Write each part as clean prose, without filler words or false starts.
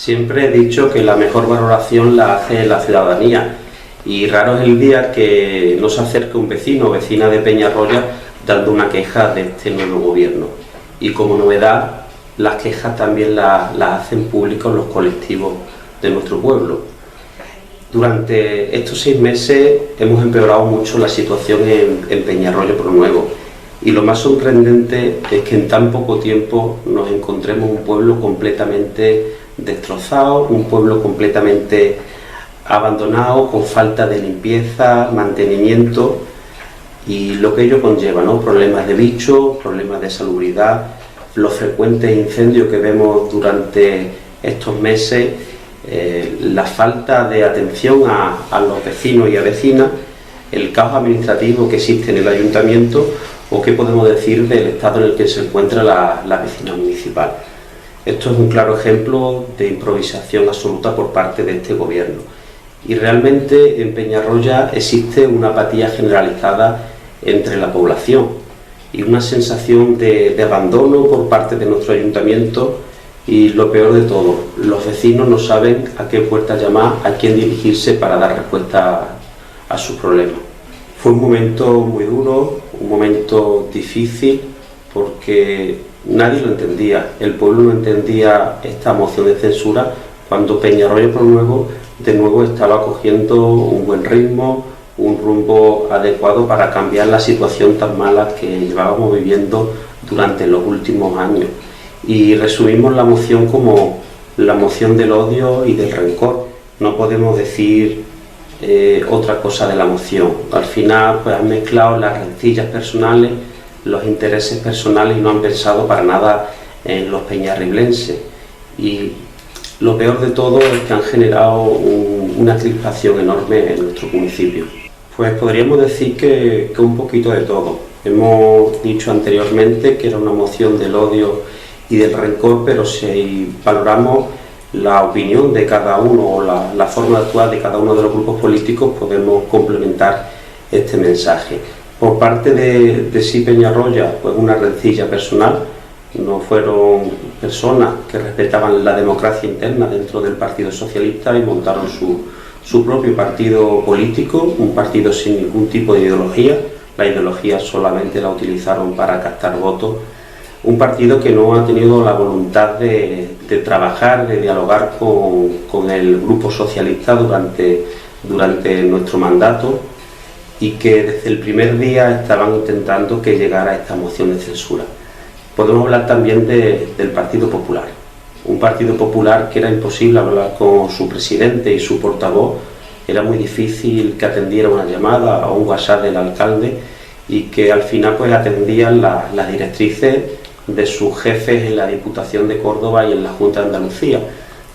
Siempre he dicho que la mejor valoración la hace la ciudadanía y raro es el día que no se acerque un vecino o vecina de Peñarroya dando una queja de este nuevo gobierno. Y como novedad, las quejas también las hacen públicos los colectivos de nuestro pueblo. Durante estos 6 meses hemos empeorado mucho la situación en Peñarroya por Nuevo. Y lo más sorprendente es que en tan poco tiempo nos encontremos un pueblo completamente destrozado, un pueblo completamente abandonado, con falta de limpieza, mantenimiento y lo que ello conlleva, ¿no? Problemas de bichos, problemas de salubridad, los frecuentes incendios que vemos durante estos meses, la falta de atención a los vecinos y a vecinas, el caos administrativo que existe en el ayuntamiento o qué podemos decir del estado en el que se encuentra la vecina municipal. Esto es un claro ejemplo de improvisación absoluta por parte de este gobierno. Y realmente en Peñarroya existe una apatía generalizada entre la población y una sensación de abandono por parte de nuestro ayuntamiento y lo peor de todo, los vecinos no saben a qué puerta llamar, a quién dirigirse para dar respuesta a sus problemas. Fue un momento muy duro, un momento difícil porque nadie lo entendía, el pueblo no entendía esta moción de censura cuando Peñarroya por Nuevo de nuevo estaba cogiendo un buen ritmo, un rumbo adecuado para cambiar la situación tan mala que llevábamos viviendo durante los últimos años. Y resumimos la moción como la moción del odio y del rencor. No podemos decir otra cosa de la moción. Al final pues han mezclado las rencillas personales, los intereses personales y no han pensado para nada en los peñarriblenses. Y lo peor de todo es que han generado una crispación enorme en nuestro municipio. Pues podríamos decir que un poquito de todo. Hemos dicho anteriormente que era una moción del odio y del rencor, pero si valoramos la opinión de cada uno o la forma de actuar de cada uno de los grupos políticos, podemos complementar este mensaje. Por parte de Sí Peñarroya, pues una rencilla personal. No fueron personas que respetaban la democracia interna dentro del Partido Socialista y montaron su propio partido político, un partido sin ningún tipo de ideología. La ideología solamente la utilizaron para captar votos. Un partido que no ha tenido la voluntad de trabajar, de dialogar con el Grupo Socialista durante nuestro mandato y que desde el primer día estaban intentando que llegara esta moción de censura. Podemos hablar también del Partido Popular, un Partido Popular que era imposible hablar con su presidente y su portavoz, era muy difícil que atendiera una llamada o un WhatsApp del alcalde y que al final pues atendían las directrices de sus jefes en la Diputación de Córdoba y en la Junta de Andalucía.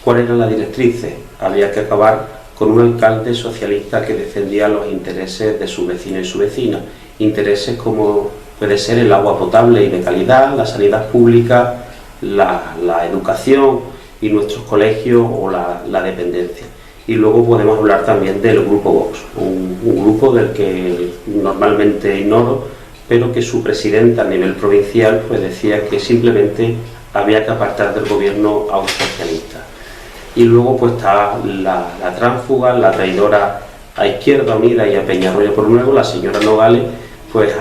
¿Cuáles eran las directrices? Había que acabar con un alcalde socialista que defendía los intereses de sus vecinos y su vecina, intereses como puede ser el agua potable y de calidad, la sanidad pública, la educación y nuestros colegios o la dependencia. Y luego podemos hablar también del Grupo Vox, un grupo del que normalmente ignoro, pero que su presidenta a nivel provincial pues decía que simplemente había que apartar del gobierno a un socialista. Y luego pues está la tránsfuga, la traidora a Izquierda Unida y a Peñarroya por Nuevo, la señora Nogales, pues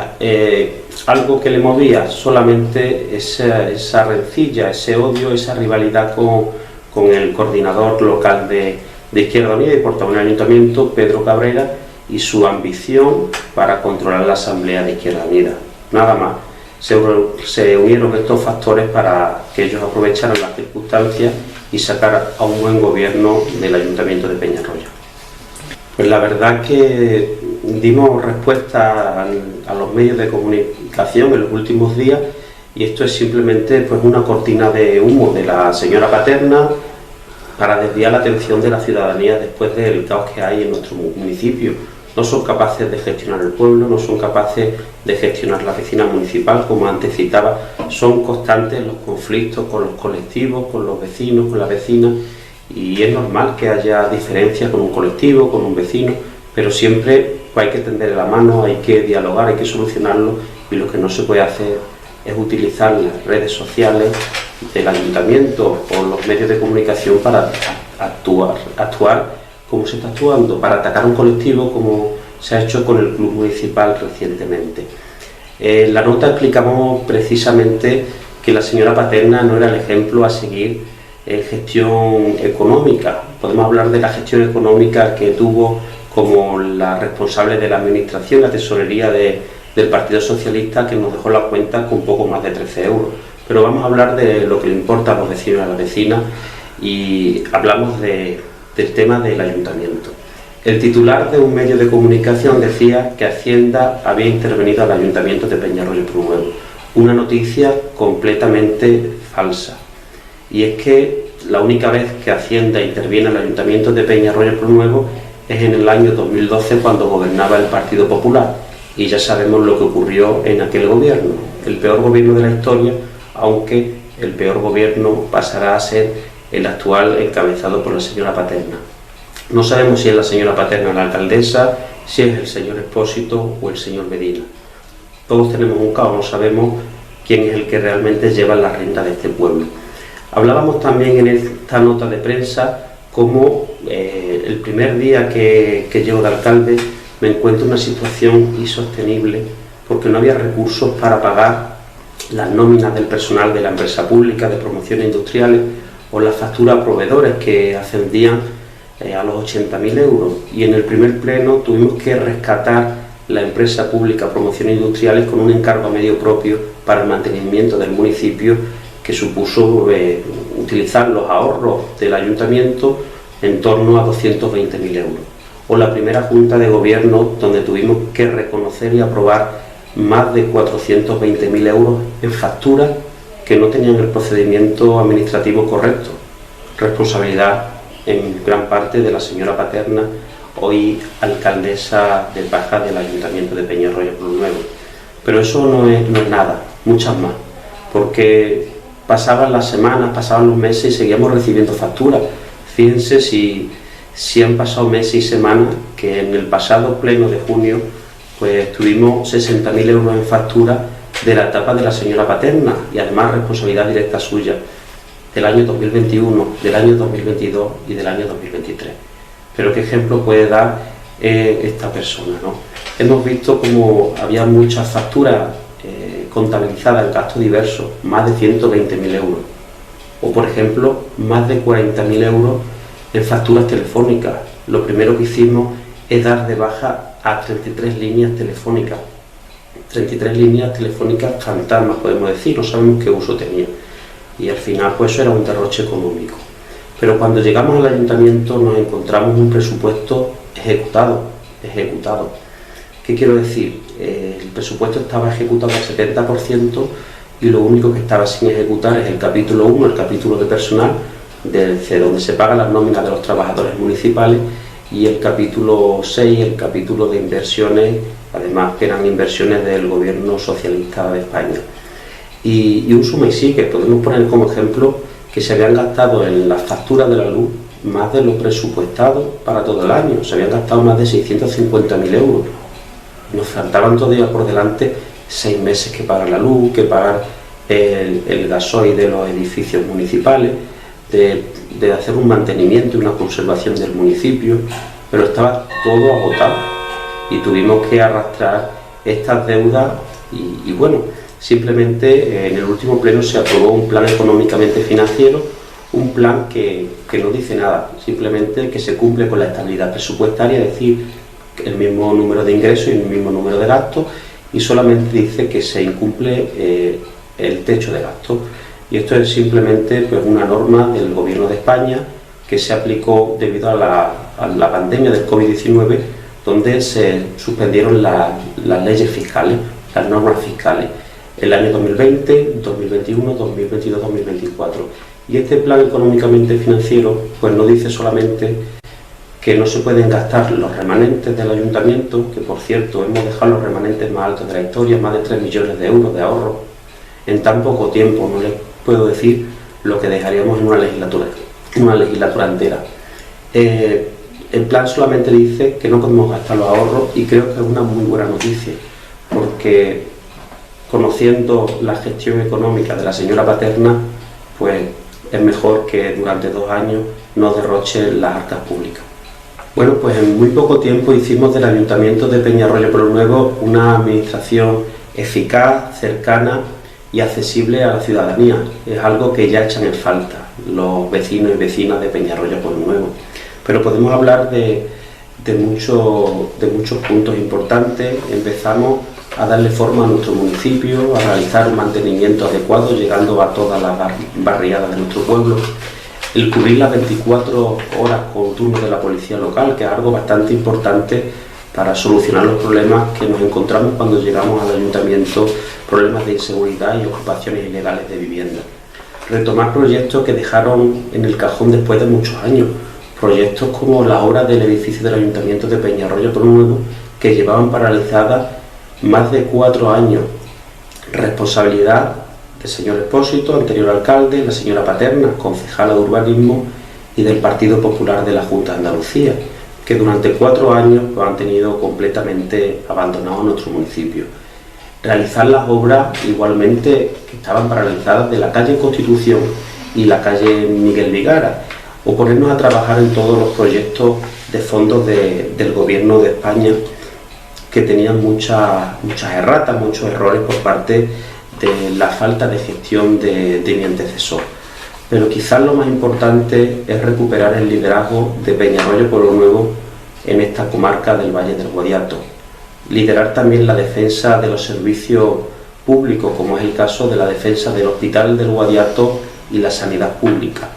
algo que le movía solamente esa rencilla, ese odio, esa rivalidad con el coordinador local de Izquierda Unida y portavoz del ayuntamiento, Pedro Cabrera, y su ambición para controlar la Asamblea de Izquierda Unida. Nada más. Se unieron estos factores para que ellos aprovecharan las circunstancias y sacar a un buen gobierno del Ayuntamiento de Peñarroya. Pues la verdad que dimos respuesta a los medios de comunicación en los últimos días y esto es simplemente pues una cortina de humo de la señora Paterna para desviar la atención de la ciudadanía después del caos que hay en nuestro municipio. No son capaces de gestionar el pueblo, no son capaces de gestionar la vecina municipal, como antes citaba, son constantes los conflictos con los colectivos, con los vecinos, con las vecinas, y es normal que haya diferencias con un colectivo, con un vecino, pero siempre pues, hay que tender la mano, hay que dialogar, hay que solucionarlo, y lo que no se puede hacer es utilizar las redes sociales del ayuntamiento o los medios de comunicación para actuar como se está actuando, para atacar a un colectivo como se ha hecho con el club municipal recientemente. En la nota explicamos precisamente que la señora Paterna no era el ejemplo a seguir en gestión económica. Podemos hablar de la gestión económica que tuvo como la responsable de la administración, la tesorería del Partido Socialista, que nos dejó la cuenta con poco más de 13 euros. Pero vamos a hablar de lo que le importa a los vecinos y a las vecinas y hablamos del tema del ayuntamiento. El titular de un medio de comunicación decía que Hacienda había intervenido al ayuntamiento de Peñarroya y Prunuevo. Una noticia completamente falsa. Y es que la única vez que Hacienda interviene al ayuntamiento de Peñarroya y Prunuevo es en el año 2012, cuando gobernaba el Partido Popular. Y ya sabemos lo que ocurrió en aquel gobierno. El peor gobierno de la historia, aunque el peor gobierno pasará a ser el actual, encabezado por la señora Paterna. No sabemos si es la señora Paterna la alcaldesa, si es el señor Expósito o el señor Medina. Todos tenemos un caos, no sabemos quién es el que realmente lleva la rienda de este pueblo. Hablábamos también en esta nota de prensa cómo el primer día que llego de alcalde me encuentro en una situación insostenible porque no había recursos para pagar las nóminas del personal de la empresa pública de promociones industriales o las facturas a proveedores que ascendían a los 80.000 euros. Y en el primer pleno tuvimos que rescatar la empresa pública Promociones Industriales con un encargo a medio propio para el mantenimiento del municipio, que supuso utilizar los ahorros del ayuntamiento en torno a 220.000 euros. O la primera junta de gobierno, donde tuvimos que reconocer y aprobar más de 420.000 euros en facturas que no tenían el procedimiento administrativo correcto. Responsabilidad en gran parte de la señora Paterna, hoy alcaldesa de Paja del Ayuntamiento de Peñarroya y Prunuevo. Pero eso no es nada, muchas más, porque pasaban las semanas, pasaban los meses y seguíamos recibiendo facturas. Fíjense si han pasado meses y semanas, que en el pasado pleno de junio pues tuvimos 60.000 euros en factura de la etapa de la señora Paterna, y además responsabilidad directa suya, del año 2021, del año 2022 y del año 2023. Pero qué ejemplo puede dar esta persona, ¿no? Hemos visto como había muchas facturas contabilizadas en gastos diversos, más de 120.000 euros, o por ejemplo más de 40.000 euros en facturas telefónicas. Lo primero que hicimos es dar de baja a 33 líneas telefónicas, 33 líneas telefónicas fantasmas, podemos decir, no sabemos qué uso tenía, y al final pues eso era un derroche económico. Pero cuando llegamos al ayuntamiento nos encontramos un presupuesto ejecutado. ¿Qué quiero decir? El presupuesto estaba ejecutado al 70% y lo único que estaba sin ejecutar es el capítulo 1, el capítulo de personal, donde se pagan las nóminas de los trabajadores municipales, y el capítulo 6, el capítulo de inversiones, además que eran inversiones del gobierno socialista de España. Y un suma y sigue, podemos poner como ejemplo que se habían gastado en las facturas de la luz más de lo presupuestado para todo el año, se habían gastado más de 650.000 euros. Nos faltaban todavía por delante 6 meses que pagar la luz, que pagar el gasoil de los edificios municipales, de hacer un mantenimiento y una conservación del municipio, pero estaba todo agotado y tuvimos que arrastrar estas deudas y bueno, simplemente en el último pleno se aprobó un plan económicamente financiero, un plan que no dice nada, simplemente que se cumple con la estabilidad presupuestaria, es decir, el mismo número de ingresos y el mismo número de gastos, y solamente dice que se incumple el techo de gastos. Y esto es simplemente pues, una norma del Gobierno de España que se aplicó debido a la pandemia del COVID-19, donde se suspendieron las leyes fiscales, las normas fiscales, el año 2020, 2021, 2022, 2024. Y este plan económicamente financiero pues, no dice solamente que no se pueden gastar los remanentes del ayuntamiento, que por cierto hemos dejado los remanentes más altos de la historia, más de 3 millones de euros de ahorro en tan poco tiempo. No les puedo decir lo que dejaríamos en una legislatura entera. El plan solamente dice que no podemos gastar los ahorros, y creo que es una muy buena noticia, porque conociendo la gestión económica de la señora Paterna, pues es mejor que durante 2 años no derroche las arcas públicas. Bueno, pues en muy poco tiempo hicimos del Ayuntamiento de Peñarroya Pueblo Nuevo una administración eficaz, cercana y accesible a la ciudadanía. Es algo que ya echan en falta los vecinos y vecinas de Peñarroya Pueblo Nuevo. Pero podemos hablar de muchos puntos importantes. Empezamos a darle forma a nuestro municipio, a realizar un mantenimiento adecuado, llegando a todas las barriadas de nuestro pueblo. El cubrir las 24 horas con turnos de la policía local, que es algo bastante importante para solucionar los problemas que nos encontramos cuando llegamos al ayuntamiento, problemas de inseguridad y ocupaciones ilegales de vivienda. Retomar proyectos que dejaron en el cajón después de muchos años, proyectos como la obra del edificio del Ayuntamiento de Peñarroya Pueblo Nuevo, que llevaban paralizadas más de 4 años. Responsabilidad del señor Expósito, anterior alcalde, la señora Paterna, concejala de urbanismo, y del Partido Popular de la Junta de Andalucía, que durante 4 años pues, han tenido completamente abandonado nuestro municipio. Realizar las obras igualmente que estaban paralizadas de la calle Constitución y la calle Miguel Vigara, o ponernos a trabajar en todos los proyectos de fondos del Gobierno de España, que tenían muchas erratas, muchos errores por parte de la falta de gestión de mi antecesor. Pero quizás lo más importante es recuperar el liderazgo de Peñarroya Pueblo Nuevo en esta comarca del Valle del Guadiato. Liderar también la defensa de los servicios públicos, como es el caso de la defensa del Hospital del Guadiato y la sanidad pública.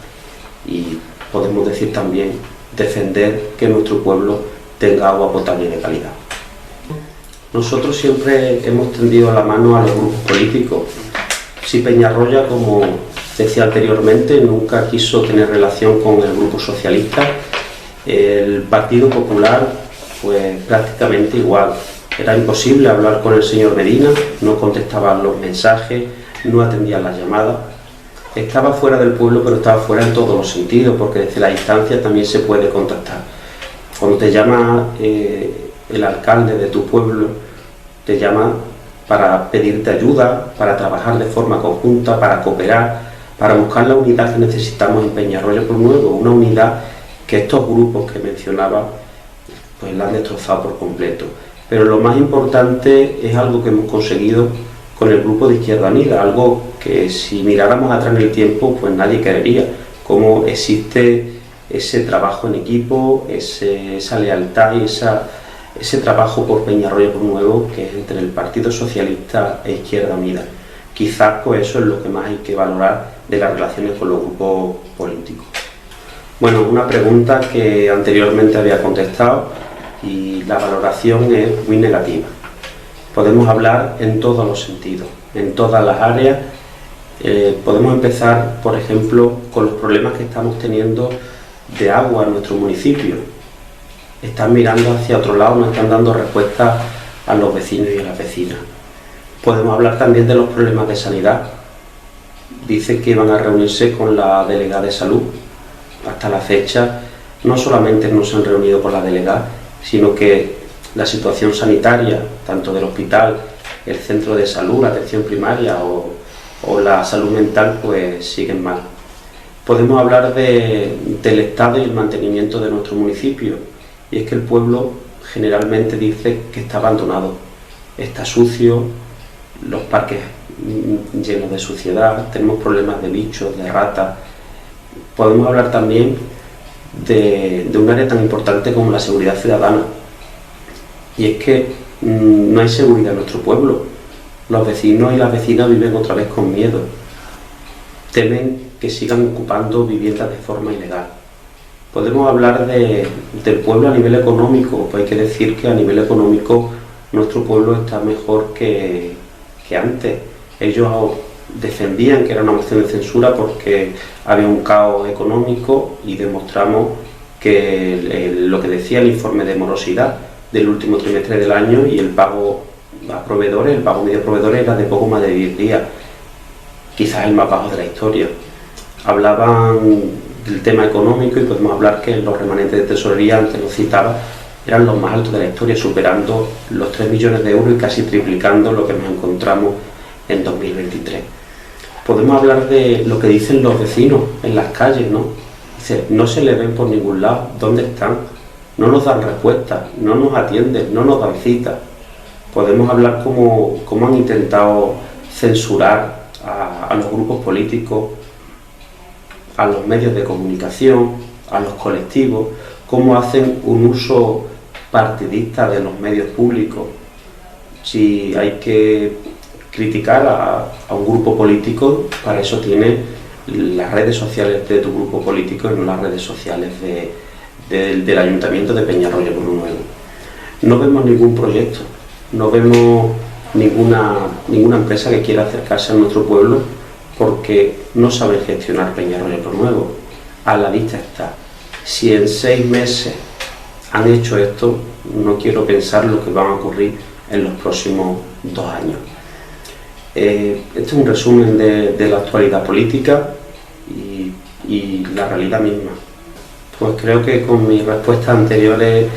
Y podemos decir también defender que nuestro pueblo tenga agua potable de calidad. Nosotros siempre hemos tendido la mano a los grupos políticos. Si Peñarroya, como decía anteriormente, nunca quiso tener relación con el Grupo Socialista, el Partido Popular, pues prácticamente igual. Era imposible hablar con el señor Medina, no contestaba los mensajes, no atendía las llamadas. Estaba fuera del pueblo, pero estaba fuera en todos los sentidos, porque desde la distancia también se puede contactar. Cuando te llama el alcalde de tu pueblo, te llama para pedirte ayuda, para trabajar de forma conjunta, para cooperar, para buscar la unidad que necesitamos en Peñarroya Pueblo Nuevo, una unidad que estos grupos que mencionaba pues la han destrozado por completo. Pero lo más importante es algo que hemos conseguido con el grupo de Izquierda Unida, algo que si miráramos atrás en el tiempo pues nadie creería, cómo existe ese trabajo en equipo, esa lealtad y ese trabajo por Peñarroya Pueblo Nuevo, que es entre el Partido Socialista e Izquierda Unida. Quizás pues eso es lo que más hay que valorar de las relaciones con los grupos políticos. Bueno, una pregunta que anteriormente había contestado y la valoración es muy negativa. Podemos hablar en todos los sentidos, en todas las áreas. Podemos empezar, por ejemplo, con los problemas que estamos teniendo de agua en nuestro municipio. Están mirando hacia otro lado, no están dando respuesta a los vecinos y a las vecinas. Podemos hablar también de los problemas de sanidad. Dice que van a reunirse con la delegada de salud. Hasta la fecha no solamente no se han reunido con la delegada, sino que la situación sanitaria, tanto del hospital, el centro de salud, la atención primaria o la salud mental, pues siguen mal. Podemos hablar del estado y el mantenimiento de nuestro municipio, y es que el pueblo generalmente dice que está abandonado, está sucio, los parques llenos de suciedad, tenemos problemas de bichos, de ratas. Podemos hablar también de un área tan importante como la seguridad ciudadana, y es que no hay seguridad en nuestro pueblo. Los vecinos y las vecinas viven otra vez con miedo, temen que sigan ocupando viviendas de forma ilegal. Podemos hablar del pueblo a nivel económico, pues hay que decir que a nivel económico nuestro pueblo está mejor que antes. Ellos defendían que era una moción de censura porque había un caos económico y demostramos que lo que decía el informe de morosidad del último trimestre del año y el pago a proveedores, el pago medio a proveedores era de poco más de 10 días, quizás el más bajo de la historia. Hablaban del tema económico y podemos hablar que los remanentes de tesorería, antes lo citaba, eran los más altos de la historia, superando los 3 millones de euros y casi triplicando lo que nos encontramos en 2023. Podemos hablar de lo que dicen los vecinos en las calles, ¿no? Dice, no se les ven por ningún lado, ¿dónde están? No nos dan respuestas, no nos atienden, no nos dan citas. Podemos hablar cómo han intentado censurar a los grupos políticos, a los medios de comunicación, a los colectivos, cómo hacen un uso partidista de los medios públicos. Si hay que criticar a un grupo político, para eso tiene las redes sociales de tu grupo político y no las redes sociales del Ayuntamiento de Peñarroya Pueblo Nuevo. No vemos ningún proyecto, no vemos ninguna empresa que quiera acercarse a nuestro pueblo porque no saben gestionar Peñarroya Pueblo Nuevo. A la vista está. Si en 6 meses han hecho esto, no quiero pensar lo que va a ocurrir en los próximos 2 años. Este es un resumen de la actualidad política y la realidad misma. Pues creo que con mis respuestas anteriores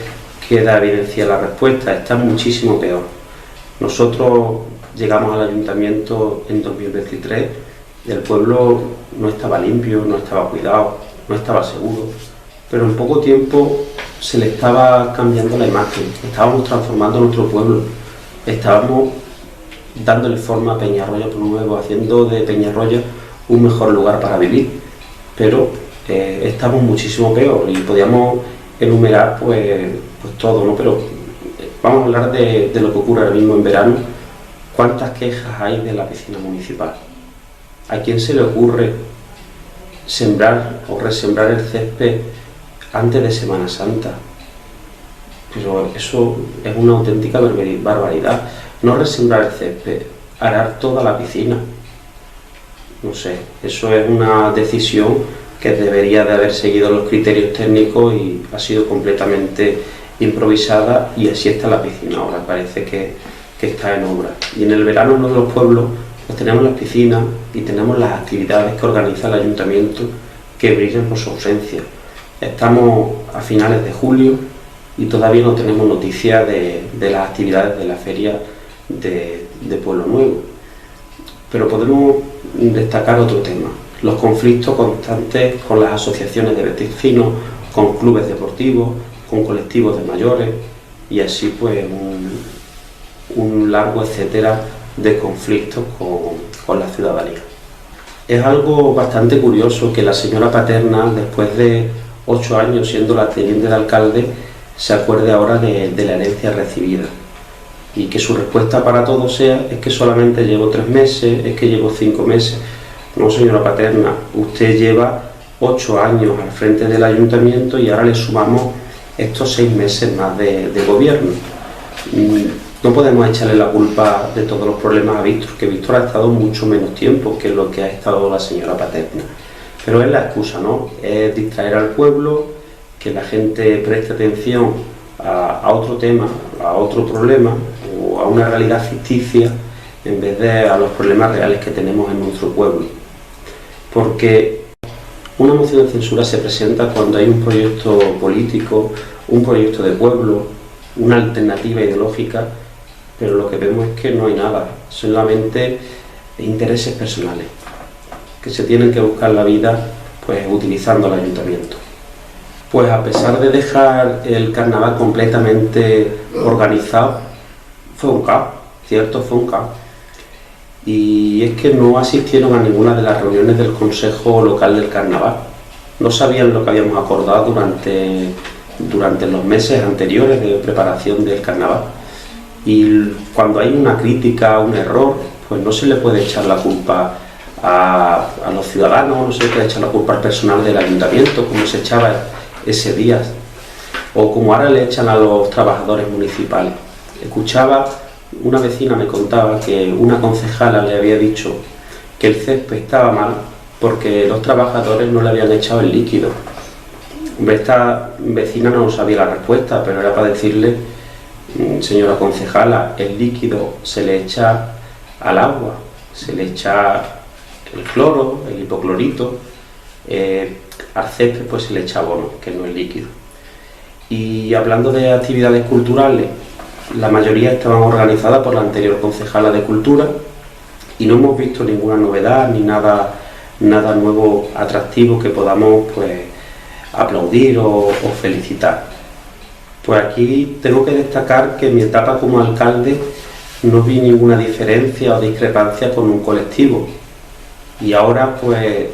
queda evidenciada la respuesta. Está muchísimo peor. Nosotros llegamos al ayuntamiento en 2023 y el pueblo no estaba limpio, no estaba cuidado, no estaba seguro, pero en poco tiempo se le estaba cambiando la imagen, estábamos transformando nuestro pueblo, estábamos dándole forma a Peñarroya Pueblo Nuevo, haciendo de Peñarroya un mejor lugar para vivir, pero estamos muchísimo peor y podíamos enumerar pues todo, ¿no? Pero vamos a hablar de lo que ocurre ahora mismo en verano. ¿Cuántas quejas hay de la piscina municipal? ¿A quién se le ocurre sembrar o resembrar el césped antes de Semana Santa? Pero eso es una auténtica barbaridad. No resembrar el césped, arar toda la piscina. No sé, eso es una decisión que debería de haber seguido los criterios técnicos y ha sido completamente improvisada, y así está la piscina ahora, parece que está en obra. Y en el verano uno de los pueblos pues tenemos las piscinas y tenemos las actividades que organiza el ayuntamiento que brillan por su ausencia. Estamos a finales de julio y todavía no tenemos noticias de las actividades de la feria de Pueblo Nuevo. Pero podemos destacar otro tema: los conflictos constantes con las asociaciones de vecinos, con clubes deportivos, con colectivos de mayores, y así pues un largo etcétera de conflictos con la ciudadanía. Es algo bastante curioso que la señora Paterna, después de 8 años siendo la teniente de alcalde, se acuerde ahora de la herencia recibida, y que su respuesta para todo sea: es que solamente llevo 3 meses, es que llevo 5 meses. No, señora Paterna, usted lleva 8 años al frente del ayuntamiento y ahora le sumamos estos 6 meses más de gobierno. No podemos echarle la culpa de todos los problemas a Víctor, que Víctor ha estado mucho menos tiempo que lo que ha estado la señora Paterna. Pero es la excusa, ¿no? Es distraer al pueblo, que la gente preste atención a otro tema, a otro problema o a una realidad ficticia, en vez de a los problemas reales que tenemos en nuestro pueblo. Porque una moción de censura se presenta cuando hay un proyecto político, un proyecto de pueblo, una alternativa ideológica, pero lo que vemos es que no hay nada, solamente intereses personales, que se tienen que buscar la vida pues utilizando el ayuntamiento. Pues a pesar de dejar el carnaval completamente organizado, fue un caos, ¿cierto? Fue un caos. Y es que no asistieron a ninguna de las reuniones del Consejo Local del Carnaval. No sabían lo que habíamos acordado durante los meses anteriores de preparación del carnaval. Y cuando hay una crítica, un error, pues no se le puede echar la culpa a los ciudadanos, no se le puede echar la culpa al personal del ayuntamiento, como se echaba ese día, o como ahora le echan a los trabajadores municipales. Escuchaba, una vecina me contaba que una concejala le había dicho que el césped estaba mal porque los trabajadores no le habían echado el líquido. Esta vecina no sabía la respuesta, pero era para decirle: señora concejala, el líquido se le echa al agua, se le echa el cloro, el hipoclorito, al césped pues se le echa abono, que no es líquido. Y hablando de actividades culturales, la mayoría estaban organizadas por la anterior concejala de Cultura, y no hemos visto ninguna novedad ni nada nuevo atractivo que podamos pues aplaudir o felicitar. Pues aquí tengo que destacar que en mi etapa como alcalde no vi ninguna diferencia o discrepancia con un colectivo, y ahora pues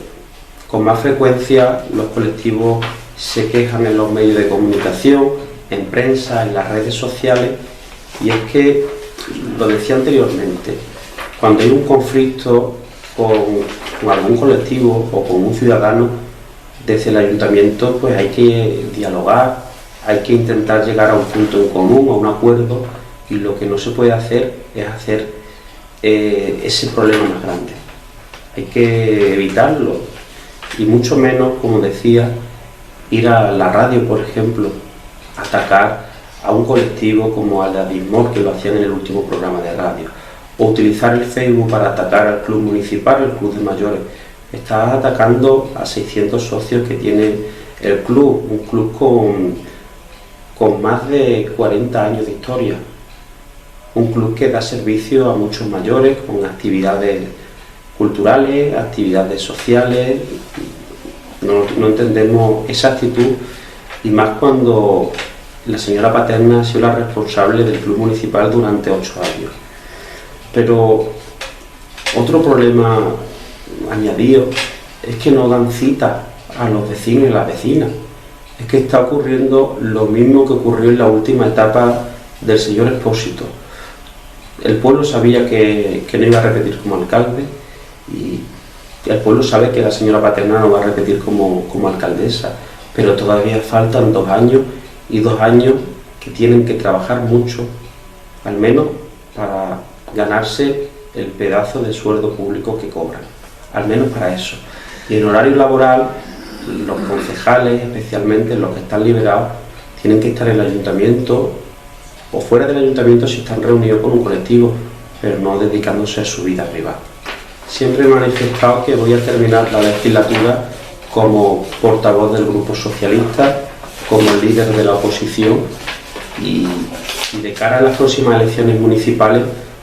con más frecuencia los colectivos se quejan en los medios de comunicación, en prensa, en las redes sociales, y es que, lo decía anteriormente, cuando hay un conflicto con algún colectivo o con un ciudadano, desde el ayuntamiento pues hay que dialogar, hay que intentar llegar a un punto en común, a un acuerdo, y lo que no se puede hacer es hacer ese problema más grande. Hay que evitarlo, y mucho menos, como decía, ir a la radio, por ejemplo, atacar a un colectivo como al de Adismor, que lo hacían en el último programa de radio, o utilizar el Facebook para atacar al club municipal, el club de mayores. Estás atacando a 600 socios que tiene el club, un club con más de 40 años de historia, un club que da servicio a muchos mayores con actividades culturales, actividades sociales. No entendemos esa actitud, y más cuando la señora Paterna ha sido la responsable del club municipal durante 8 años. Pero otro problema añadido es que no dan cita a los vecinos y las vecinas. Es que está ocurriendo lo mismo que ocurrió en la última etapa del señor Expósito. El pueblo sabía que no iba a repetir como alcalde, y el pueblo sabe que la señora Paterna no va a repetir como alcaldesa, pero todavía faltan 2 años, y 2 años que tienen que trabajar mucho, al menos para ganarse el pedazo de sueldo público que cobran, al menos para eso. Y en horario laboral, los concejales, especialmente los que están liberados, tienen que estar en el ayuntamiento o fuera del ayuntamiento si están reunidos con un colectivo, pero no dedicándose a su vida privada. Siempre he manifestado que voy a terminar la legislatura como portavoz del Grupo Socialista, como líder de la oposición, y de cara a las próximas elecciones municipales,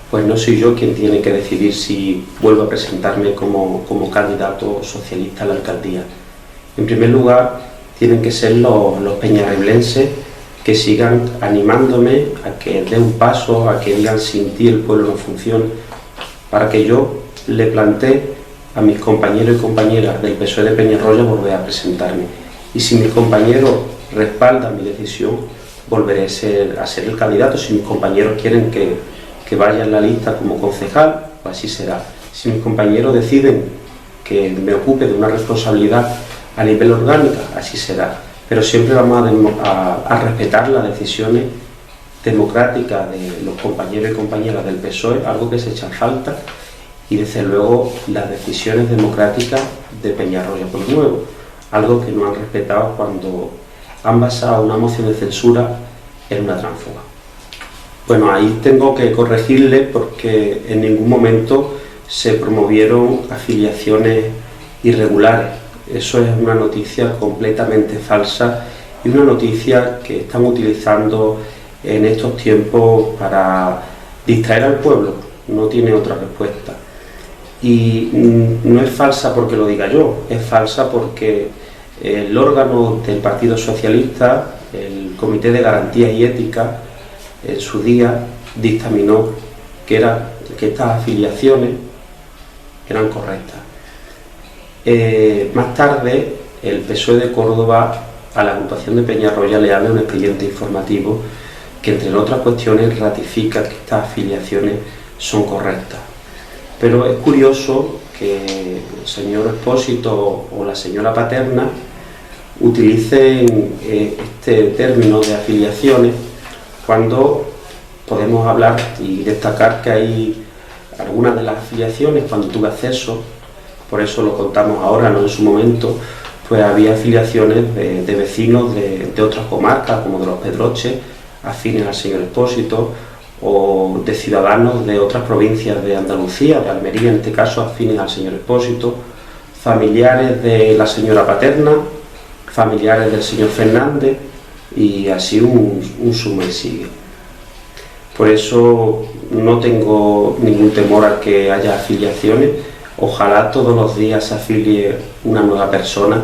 pues no soy yo quien tiene que decidir si vuelvo a presentarme como candidato socialista a la alcaldía. En primer lugar, tienen que ser los peñarreblenses que sigan animándome a que dé un paso, a que digan sin ti el pueblo no funciona, para que yo le plantee a mis compañeros y compañeras del PSOE de Peñarroya volver a presentarme. Y si mis compañeros respaldan mi decisión, volveré a ser el candidato. Si mis compañeros quieren que vaya en la lista como concejal, pues así será. Si mis compañeros deciden que me ocupe de una responsabilidad a nivel orgánica, así será. Pero siempre vamos a respetar las decisiones democráticas de los compañeros y compañeras del PSOE, algo que se echa en falta, y desde luego las decisiones democráticas de Peñarroya por Nuevo, algo que no han respetado cuando han basado una moción de censura en una tránsfuga. Bueno, ahí tengo que corregirle, porque en ningún momento se promovieron afiliaciones irregulares. Eso es una noticia completamente falsa, y una noticia que están utilizando en estos tiempos para distraer al pueblo. No tiene otra respuesta. Y no es falsa porque lo diga yo, es falsa porque el órgano del Partido Socialista, el Comité de Garantías y Ética, en su día dictaminó que estas afiliaciones eran correctas. Más tarde, el PSOE de Córdoba a la agrupación de Peñarroya le abre un expediente informativo que, entre otras cuestiones, ratifica que estas afiliaciones son correctas. Pero es curioso que el señor Expósito o la señora Paterna utilicen este término de afiliaciones cuando podemos hablar y destacar que hay algunas de las afiliaciones, cuando tuve acceso, por eso lo contamos ahora, no en su momento, pues había afiliaciones de vecinos de otras comarcas, como de los Pedroches, afines al señor Expósito, o de ciudadanos de otras provincias de Andalucía, de Almería en este caso, afines al señor Expósito, familiares de la señora Paterna, familiares del señor Fernández, y así un suma y sigue. Por eso no tengo ningún temor a que haya afiliaciones. Ojalá todos los días se afilie una nueva persona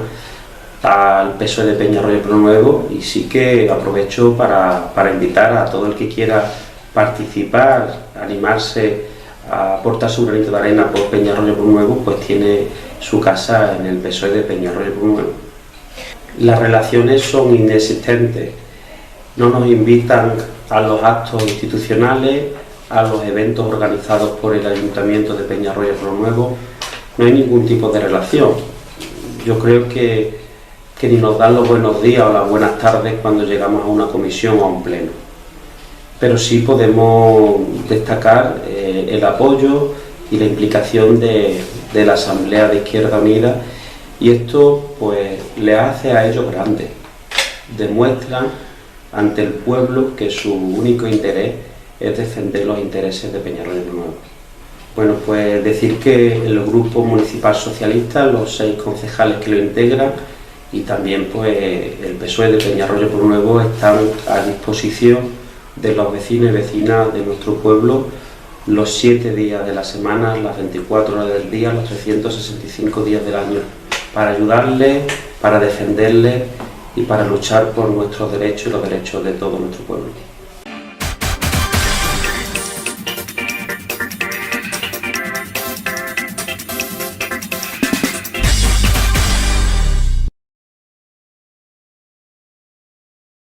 al PSOE de Peñarroya y Prunuevo, y sí que aprovecho para invitar a todo el que quiera participar, animarse a aportar su granito de arena por Peñarroya y Prunuevo, pues tiene su casa en el PSOE de Peñarroya y Prunuevo. Las relaciones son inexistentes, no nos invitan a los actos institucionales, a los eventos organizados por el Ayuntamiento de Peñarroya y Prunuevo, no hay ningún tipo de relación. Yo creo que ni nos dan los buenos días o las buenas tardes cuando llegamos a una comisión o a un pleno. Pero sí podemos destacar el apoyo y la implicación de la Asamblea de Izquierda Unida, y esto pues le hace a ellos grandes. Demuestran ante el pueblo que su único interés es defender los intereses de Peñarroya y Prunuevo. Bueno, pues decir que el Grupo Municipal Socialista, los 6 concejales que lo integran, y también pues el PSOE de Peñarroya y Prunuevo están a disposición de los vecinos y vecinas de nuestro pueblo los 7 días de la semana, las 24 horas del día, los 365 días del año, para ayudarles, para defenderles y para luchar por nuestros derechos y los derechos de todo nuestro pueblo.